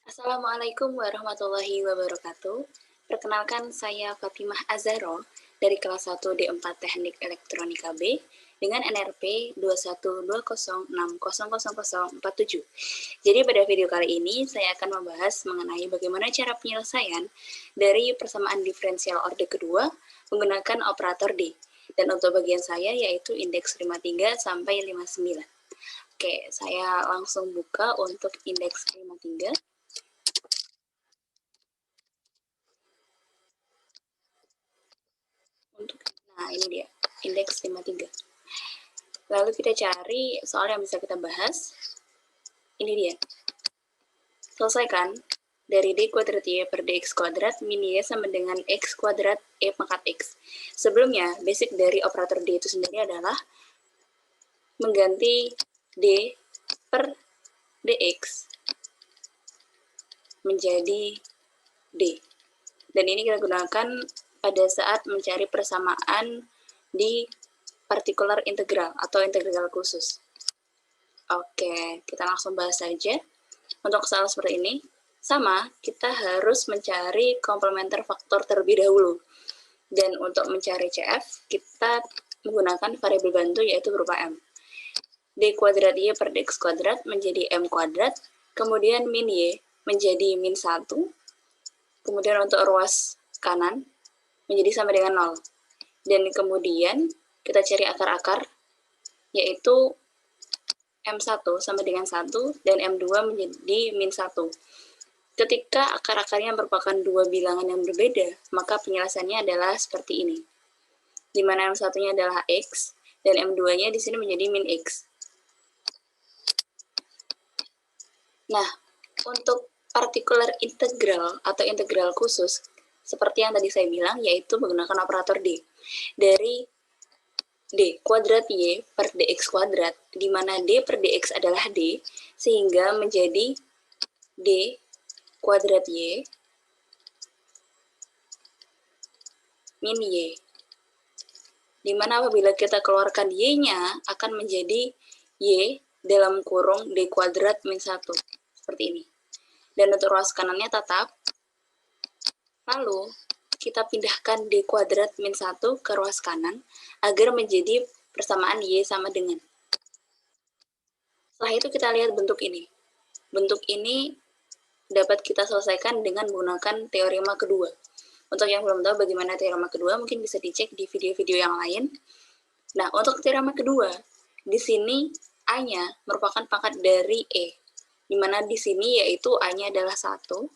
Assalamualaikum warahmatullahi wabarakatuh. Perkenalkan, saya Fatimah Azaro dari kelas 1 D4 Teknik Elektronika B dengan NRP 21206000047. Jadi pada video kali ini saya akan membahas mengenai bagaimana cara penyelesaian dari persamaan diferensial orde kedua menggunakan operator D. Dan untuk bagian saya yaitu indeks 53 sampai 59. Oke, saya langsung buka untuk indeks 53. Nah, ini dia, indeks 53. Lalu kita cari soal yang bisa kita bahas. Ini dia. Selesaikan dari D kuadrat Y per DX kuadrat min Y sama dengan X kuadrat E pangkat X. Sebelumnya, basic dari operator D itu sendiri adalah mengganti D per DX menjadi D. Dan ini kita gunakan pada saat mencari persamaan di partikular integral atau integral khusus. Oke, kita langsung bahas saja. Untuk soal seperti ini, sama, kita harus mencari komplementer faktor terlebih dahulu. Dan untuk mencari CF, kita menggunakan variabel bantu yaitu berupa M. D kuadrat Y per DX kuadrat menjadi M kuadrat, kemudian min Y menjadi min 1, kemudian untuk ruas kanan menjadi sama dengan 0. Dan kemudian kita cari akar-akar, yaitu M1 sama dengan 1 dan M2 menjadi min 1. Ketika akar-akarnya merupakan dua bilangan yang berbeda, maka penyelesaiannya adalah seperti ini. Di mana M1-nya adalah X dan M2-nya di sini menjadi min X. Nah, untuk partikular integral atau integral khusus, seperti yang tadi saya bilang, yaitu menggunakan operator D. Dari D kuadrat Y per DX kuadrat, di mana D per DX adalah D, sehingga menjadi D kuadrat Y min Y. Di mana apabila kita keluarkan Y-nya akan menjadi Y dalam kurung D kuadrat min 1. Seperti ini. Dan untuk ruas kanannya tetap. Lalu, kita pindahkan D kuadrat min 1 ke ruas kanan agar menjadi persamaan Y sama dengan. Setelah itu kita lihat bentuk ini. Bentuk ini dapat kita selesaikan dengan menggunakan teorema kedua. Untuk yang belum tahu bagaimana teorema kedua, mungkin bisa dicek di video-video yang lain. Nah, untuk teorema kedua, di sini A-nya merupakan pangkat dari E, di mana di sini yaitu A-nya adalah 1,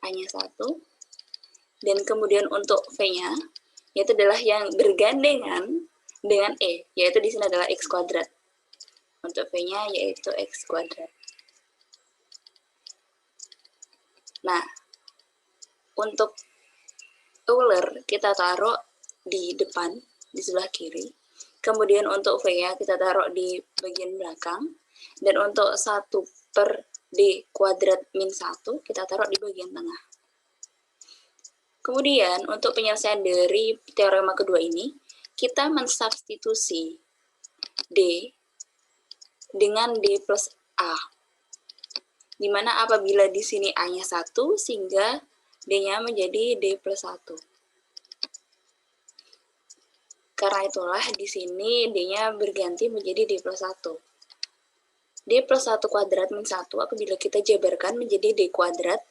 A-nya 1, dan kemudian untuk V-nya, yaitu adalah yang bergandengan dengan E, yaitu di sini adalah X kuadrat. Untuk V-nya yaitu X kuadrat. Nah, untuk Euler kita taruh di depan, di sebelah kiri. Kemudian untuk V-nya kita taruh di bagian belakang. Dan untuk 1 per D kuadrat min 1 kita taruh di bagian tengah. Kemudian untuk penyelesaian dari teorema kedua ini, kita mensubstitusi D dengan D plus A. Dimana apabila di sini A-nya 1, sehingga D-nya menjadi D plus 1. Karena itulah di sini D-nya berganti menjadi D plus 1. D plus 1 kuadrat min 1 apabila kita jabarkan menjadi D kuadrat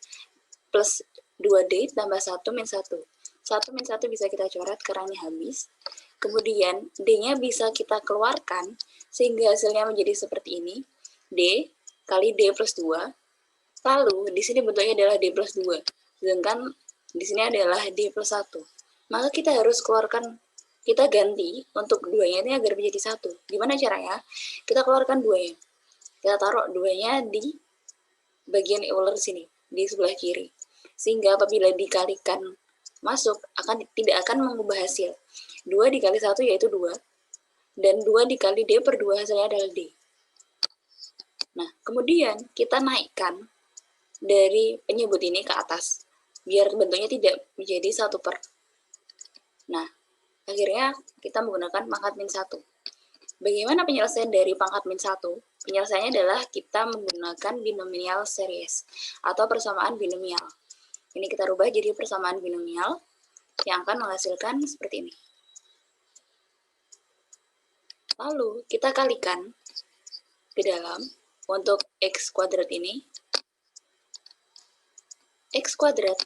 plus 2D tambah 1 min 1. 1 min 1 bisa kita coret karena ini habis. Kemudian D-nya bisa kita keluarkan sehingga hasilnya menjadi seperti ini. D kali D plus 2. Lalu di sini bentuknya adalah D plus 2. Sedangkan di sini adalah D plus 1. Maka kita harus keluarkan, kita ganti untuk duanya ini agar menjadi 1. Gimana caranya? Kita keluarkan duanya. Kita taruh duanya di bagian Euler sini, di sebelah kiri. Sehingga apabila dikalikan masuk, tidak akan mengubah hasil. 2 dikali 1 yaitu 2. Dan 2 dikali D per 2 hasilnya adalah D. Nah, kemudian kita naikkan dari penyebut ini ke atas, biar bentuknya tidak menjadi 1 per. Nah, akhirnya kita menggunakan pangkat min 1. Bagaimana penyelesaian dari pangkat min 1? penyelesaiannya adalah kita menggunakan binomial series atau persamaan binomial. Ini kita rubah jadi persamaan binomial yang akan menghasilkan seperti ini. Lalu kita kalikan ke dalam untuk x kuadrat ini. X kuadrat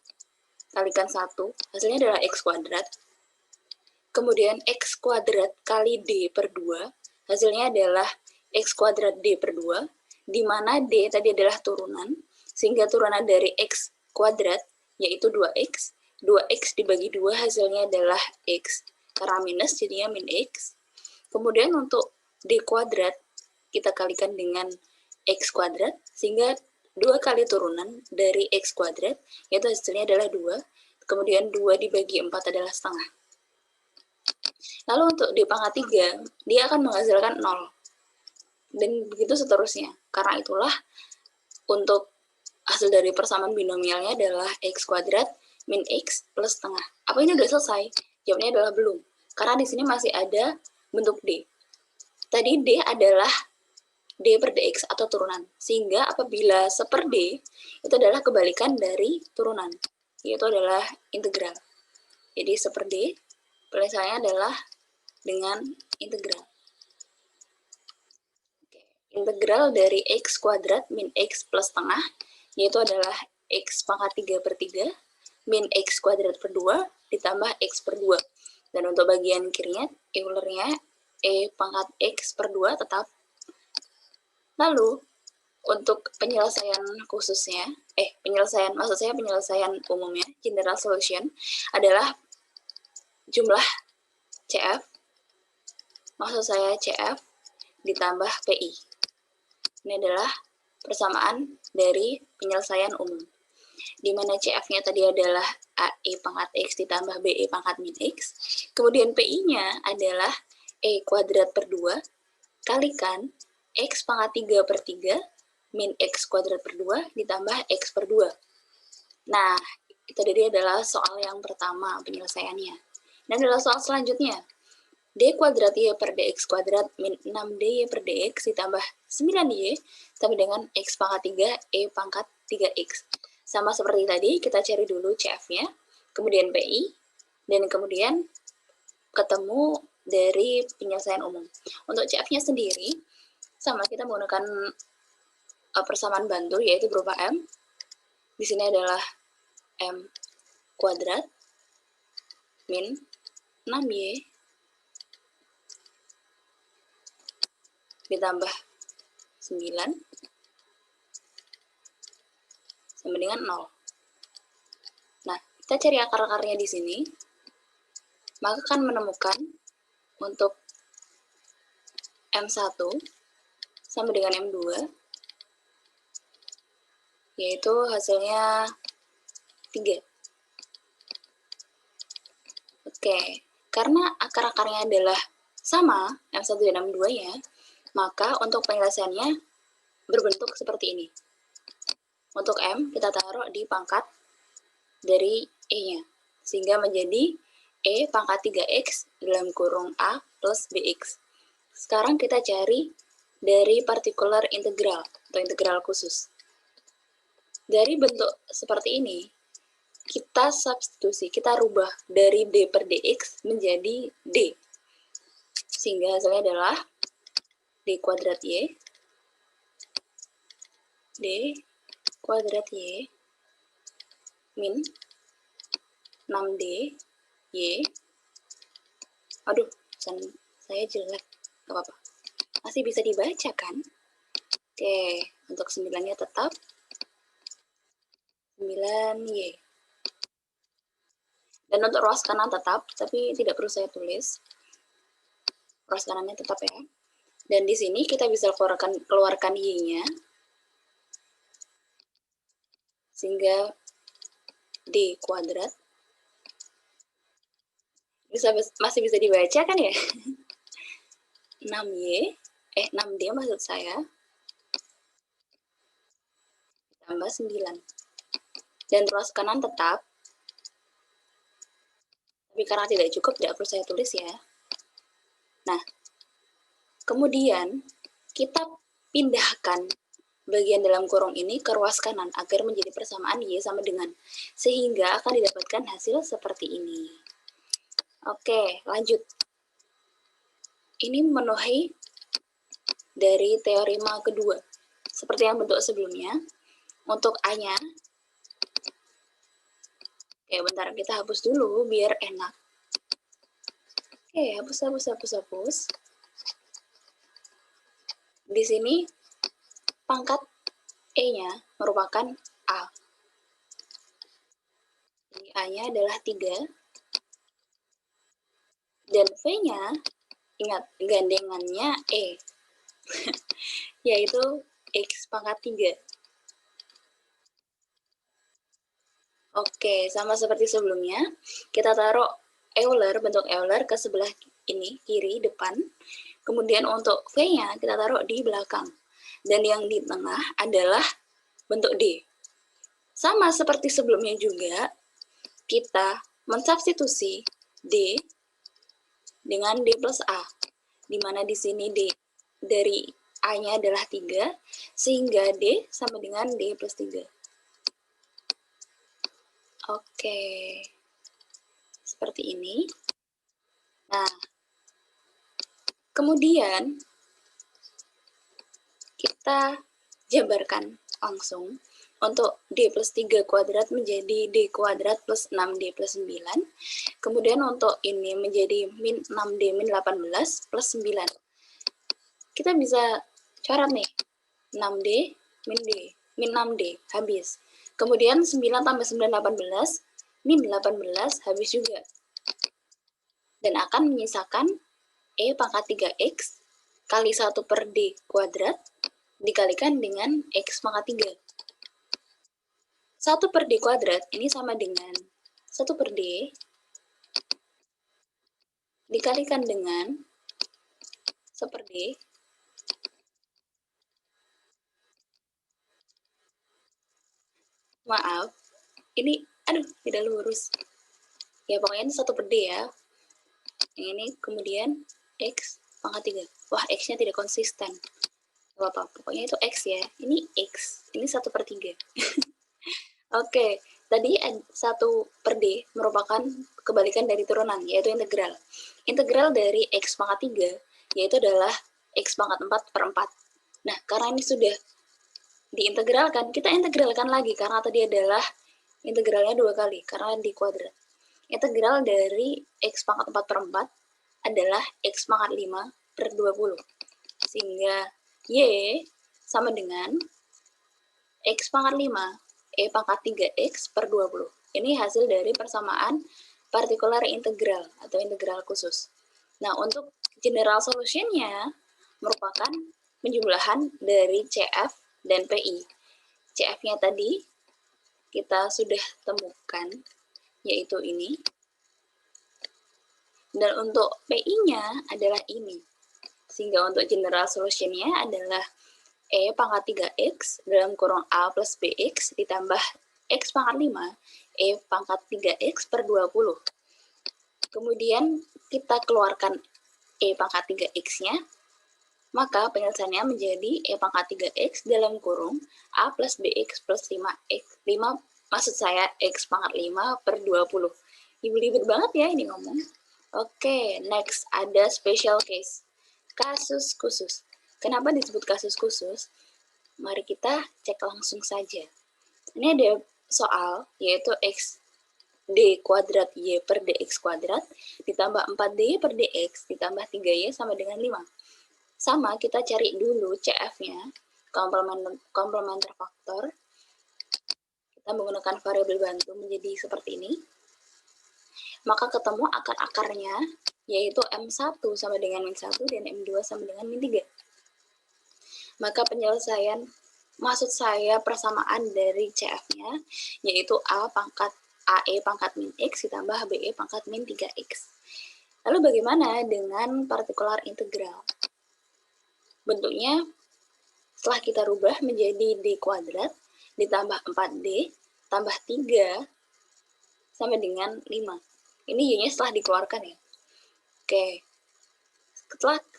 kalikan 1, hasilnya adalah x kuadrat. Kemudian x kuadrat kali d per 2, hasilnya adalah x kuadrat d per 2, di mana d tadi adalah turunan, sehingga turunan dari x kuadrat, yaitu 2x, 2x dibagi 2 hasilnya adalah x, karena minus jadinya min x. Kemudian untuk d kuadrat, kita kalikan dengan x kuadrat, sehingga 2 kali turunan dari x kuadrat, yaitu hasilnya adalah 2, kemudian 2 dibagi 4 adalah setengah. Lalu untuk D pangkat 3, dia akan menghasilkan 0. Dan begitu seterusnya. Karena itulah, untuk hasil dari persamaan binomialnya adalah x kuadrat min x plus setengah. Apa ini udah selesai? Jawabnya adalah belum. Karena di sini masih ada bentuk D. Tadi D adalah D per dx atau turunan. Sehingga apabila seper D, itu adalah kebalikan dari turunan. Yaitu adalah integral. Jadi seper D, penyelesaiannya adalah dengan integral. Integral dari x kuadrat min x plus setengah, yaitu adalah x pangkat 3 per 3, min x kuadrat per 2, ditambah x per 2. Dan untuk bagian kirinya, Eulernya e pangkat x per 2 tetap. Lalu, untuk penyelesaian khususnya, penyelesaian umumnya, general solution, adalah jumlah CF, maksud saya CF ditambah PI. Ini adalah persamaan dari penyelesaian umum. Di mana CF-nya tadi adalah AE pangkat X ditambah BE pangkat min X. Kemudian PI-nya adalah E kuadrat per 2 kalikan X pangkat 3 per 3 min X kuadrat per 2 ditambah X per 2. Nah, itu tadi adalah soal yang pertama penyelesaiannya. Dan adalah soal selanjutnya. D kuadrat Y per DX kuadrat min 6DY per DX ditambah 9Y sama dengan X pangkat 3 E pangkat 3X. Sama seperti tadi, kita cari dulu CF-nya, kemudian PI, dan kemudian ketemu dari penyelesaian umum. Untuk CF-nya sendiri, sama kita menggunakan persamaan bantu, yaitu berupa M. Di sini adalah M kuadrat min 6Y ditambah 9 sama dengan 0. Nah, kita cari akar-akarnya di sini, maka akan menemukan untuk M1 sama dengan M2, yaitu hasilnya 3. Oke, karena akar-akarnya adalah sama, M1 dan M2-nya, maka untuk penyelesaiannya berbentuk seperti ini. Untuk M, kita taruh di pangkat dari E-nya, sehingga menjadi E pangkat 3X dalam kurung A plus BX. Sekarang kita cari dari particular integral, atau integral khusus. Dari bentuk seperti ini, kita substitusi, kita rubah dari D per DX menjadi D. Sehingga hasilnya adalah D kuadrat Y, D kuadrat Y, min 6D Y, aduh, saya jelek, gak apa-apa, masih bisa dibaca kan? Oke, untuk 9-nya tetap 9Y. Dan untuk ruas kanan tetap, tapi tidak perlu saya tulis. Ruas kanannya tetap ya. Dan di sini kita bisa keluarkan Y-nya, sehingga D kuadrat. Masih bisa dibaca kan ya? 6D maksud saya, tambah 9. Dan ruas kanan tetap, tapi karena tidak cukup, tidak perlu saya tulis ya. Nah, kemudian kita pindahkan bagian dalam kurung ini ke ruas kanan agar menjadi persamaan Y sama dengan, sehingga akan didapatkan hasil seperti ini. Oke, lanjut. Ini memenuhi dari teorema kedua. Seperti yang bentuk sebelumnya, untuk A-nya, oke bentar kita hapus dulu biar enak. Oke, hapus. Di sini pangkat E-nya merupakan A. Jadi A-nya adalah 3. Dan V-nya, ingat, gandengannya E. Yaitu X pangkat 3. Oke, sama seperti sebelumnya, kita taruh Euler, bentuk Euler ke sebelah ini, kiri, depan. Kemudian untuk V-nya kita taruh di belakang. Dan yang di tengah adalah bentuk D. Sama seperti sebelumnya juga, kita mensubstitusi D dengan D plus A, di mana di sini D dari A-nya adalah 3, sehingga D sama dengan D plus 3. Oke, seperti ini. Nah, kemudian kita jabarkan langsung untuk D plus 3 kuadrat menjadi D kuadrat plus 6D plus 9. Kemudian untuk ini menjadi min 6D min 18 plus 9. Kita bisa coret nih, 6D min D, min 6D, habis. Kemudian 9 tambah 9, 18, min 18, habis juga. Dan akan menyisakan E pangkat 3X kali 1 per D kuadrat dikalikan dengan X pangkat 3. 1 per D kuadrat ini sama dengan 1 per D dikalikan dengan 1 per D maaf, ini aduh tidak lurus ya, pokoknya 1 per D ya. Yang ini kemudian X pangkat 3. Wah, X nya tidak konsisten, gak apa-apa, pokoknya itu X ya. Ini X, ini 1 per 3. Oke, tadi 1 per D merupakan kebalikan dari turunan, yaitu integral. Integral dari X pangkat 3, yaitu adalah X pangkat 4 per 4. Nah, karena ini sudah diintegralkan, kita integralkan lagi, karena tadi adalah integralnya 2 kali, karena di kuadrat. Integral dari X pangkat 4 per 4 adalah X pangkat 5 per 20. Sehingga Y sama dengan X pangkat 5 E pangkat 3X per 20. Ini hasil dari persamaan partikular integral atau integral khusus. Nah, untuk general solution-nya merupakan penjumlahan dari CF dan PI. CF-nya tadi kita sudah temukan, yaitu ini. Dan untuk PI-nya adalah ini. Sehingga untuk general solution-nya adalah E pangkat 3X dalam kurung A plus BX ditambah X pangkat 5, E pangkat 3X per 20. Kemudian kita keluarkan E pangkat 3X-nya, maka penyelesaiannya menjadi E pangkat 3X dalam kurung A plus BX plus 5X. 5, maksud saya X pangkat 5 per 20. Ribet banget ya ini ngomong. Oke, next ada special case. Kasus khusus. Kenapa disebut kasus khusus? Mari kita cek langsung saja. Ini ada soal, yaitu X D kuadrat Y per DX kuadrat ditambah 4D per DX ditambah 3Y sama dengan 5. Sama, kita cari dulu CF-nya, komplementer faktor. Kita menggunakan variabel bantu menjadi seperti ini. Maka ketemu akar-akarnya, yaitu M1 sama dengan min 1 dan M2 sama dengan min 3. Maka penyelesaian, maksud saya persamaan dari CF-nya, yaitu AE pangkat min X ditambah BE pangkat min 3X. Lalu bagaimana dengan partikular integral? Bentuknya setelah kita rubah menjadi D kuadrat ditambah 4D tambah 3 sama dengan 5. Ini Y-nya setelah dikeluarkan ya. Oke,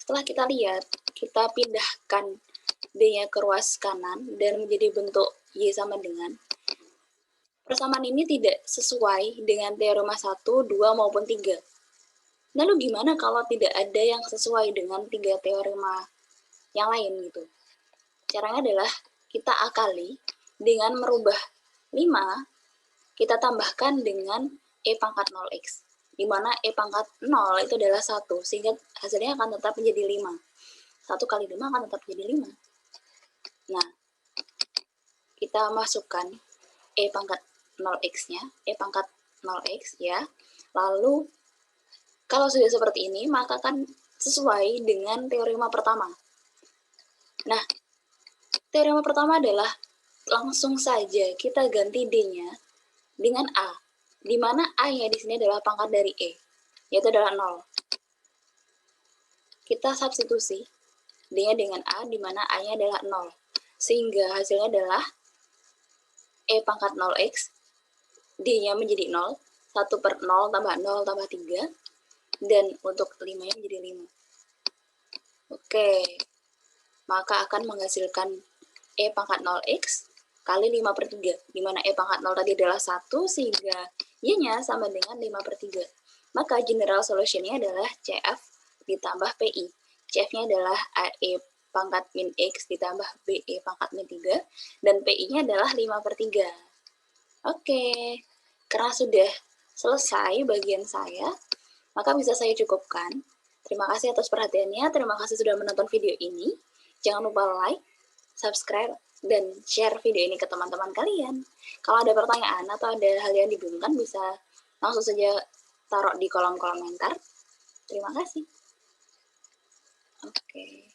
setelah kita lihat, kita pindahkan D-nya ke ruas kanan dan menjadi bentuk Y sama dengan, persamaan ini tidak sesuai dengan teorema 1, 2, maupun 3. Lalu gimana kalau tidak ada yang sesuai dengan 3 teorema yang lain gitu? Caranya adalah kita akali dengan merubah 5, kita tambahkan dengan E pangkat 0x, di mana E pangkat 0 itu adalah 1, sehingga hasilnya akan tetap menjadi 5. 1 kali 5 akan tetap menjadi 5. Nah, kita masukkan E pangkat 0x-nya, E pangkat 0x ya. Lalu, kalau sudah seperti ini, maka akan sesuai dengan teorema pertama. Nah, teorema pertama adalah langsung saja kita ganti D-nya dengan A, di mana A-nya di sini adalah pangkat dari E, yaitu adalah 0. Kita substitusi D-nya dengan A, di mana A-nya adalah 0. Sehingga hasilnya adalah E pangkat 0x, D-nya menjadi 0, 1 per 0 tambah 0 tambah 3, dan untuk 5-nya menjadi 5. Oke, maka akan menghasilkan E pangkat 0x kali 5 per 3, di mana E pangkat 0 tadi adalah 1, sehingga Y-nya sama dengan 5 per 3. Maka general solution-nya adalah CF ditambah PI. CF-nya adalah AE pangkat min X ditambah BE pangkat min 3, dan PI-nya adalah 5 per 3. Oke, karena sudah selesai bagian saya, maka bisa saya cukupkan. Terima kasih atas perhatiannya, terima kasih sudah menonton video ini. Jangan lupa like, subscribe, dan share video ini ke teman-teman kalian. Kalau ada pertanyaan atau ada hal yang dibingungkan, bisa langsung saja taruh di kolom komentar. Terima kasih. Oke.